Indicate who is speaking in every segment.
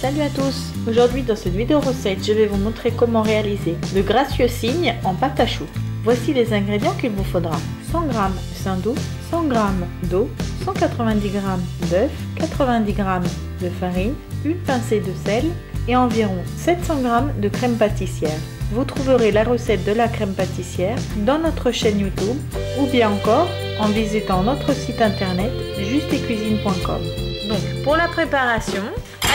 Speaker 1: Salut à tous! Aujourd'hui dans cette vidéo recette, je vais vous montrer comment réaliser le gracieux cygne en pâte à choux. Voici les ingrédients qu'il vous faudra. 100 g saindoux, 100 g d'eau, 190 g d'œufs, 90 g de farine, une pincée de sel et environ 700 g de crème pâtissière. Vous trouverez la recette de la crème pâtissière dans notre chaîne YouTube ou bien encore en visitant notre site internet justecuisine.com. Donc pour la préparation,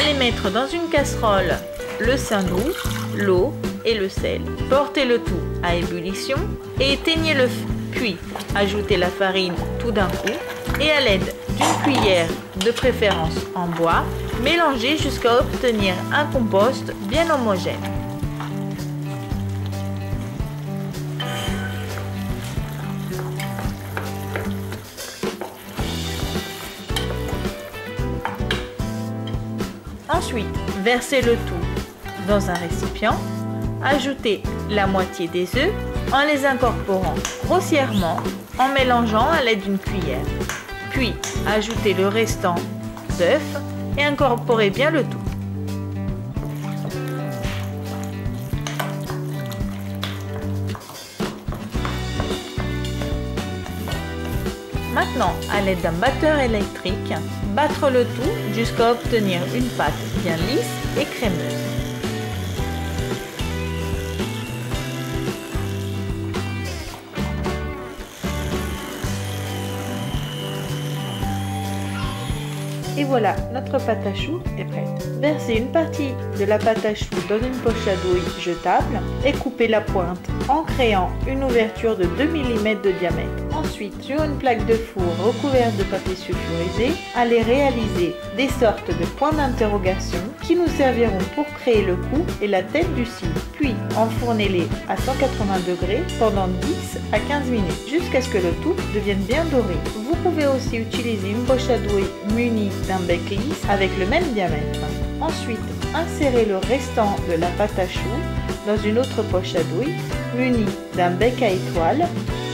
Speaker 1: allez mettre dans une casserole le saindoux, l'eau et le sel. Portez le tout à ébullition et éteignez le feu. Puis ajoutez la farine tout d'un coup et à l'aide d'une cuillère de préférence en bois, mélangez jusqu'à obtenir un compost bien homogène. Ensuite, versez le tout dans un récipient, ajoutez la moitié des œufs en les incorporant grossièrement en mélangeant à l'aide d'une cuillère. Puis, ajoutez le restant d'œufs et incorporez bien le tout. Maintenant, à l'aide d'un batteur électrique, battre le tout jusqu'à obtenir une pâte bien lisse et crémeuse. Et voilà, notre pâte à choux est prête. Versez une partie de la pâte à choux dans une poche à douille jetable et coupez la pointe en créant une ouverture de 2 mm de diamètre. Ensuite, sur une plaque de four recouverte de papier sulfurisé, allez réaliser des sortes de points d'interrogation qui nous serviront pour créer le cou et la tête du cygne. Puis, enfournez-les à 180 degrés pendant 10 à 15 minutes jusqu'à ce que le tout devienne bien doré. Vous pouvez aussi utiliser une poche à douille munie d'un bec lisse avec le même diamètre. Ensuite, insérez le restant de la pâte à choux dans une autre poche à douille munie d'un bec à étoile.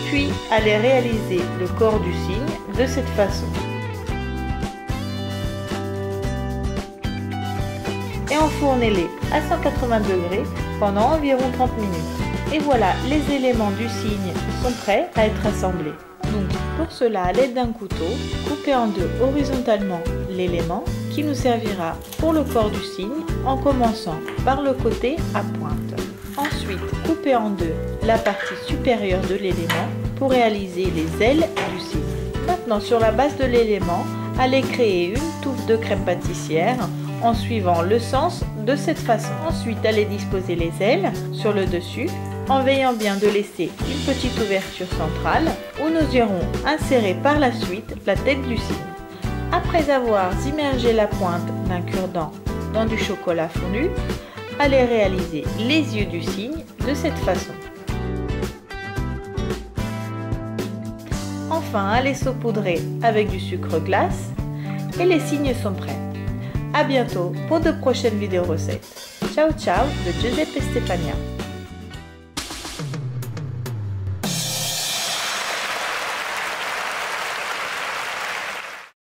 Speaker 1: Puis, allez réaliser le corps du cygne de cette façon. Et enfournez-les à 180 degrés pendant environ 30 minutes. Et voilà, les éléments du cygne sont prêts à être assemblés. Donc, pour cela, à l'aide d'un couteau, coupez en deux horizontalement l'élément qui nous servira pour le corps du cygne en commençant par le côté à pointe. Ensuite, coupez en deux la partie supérieure de l'élément pour réaliser les ailes du cygne. Maintenant, sur la base de l'élément, allez créer une touffe de crème pâtissière en suivant le sens de cette façon. Ensuite, allez disposer les ailes sur le dessus en veillant bien de laisser une petite ouverture centrale où nous irons insérer par la suite la tête du cygne. Après avoir immergé la pointe d'un cure-dent dans du chocolat fondu, allez réaliser les yeux du cygne de cette façon. Enfin, allez saupoudrer avec du sucre glace et les cygnes sont prêts. A bientôt pour de prochaines vidéos recettes. Ciao ciao de Giuseppe Stefania.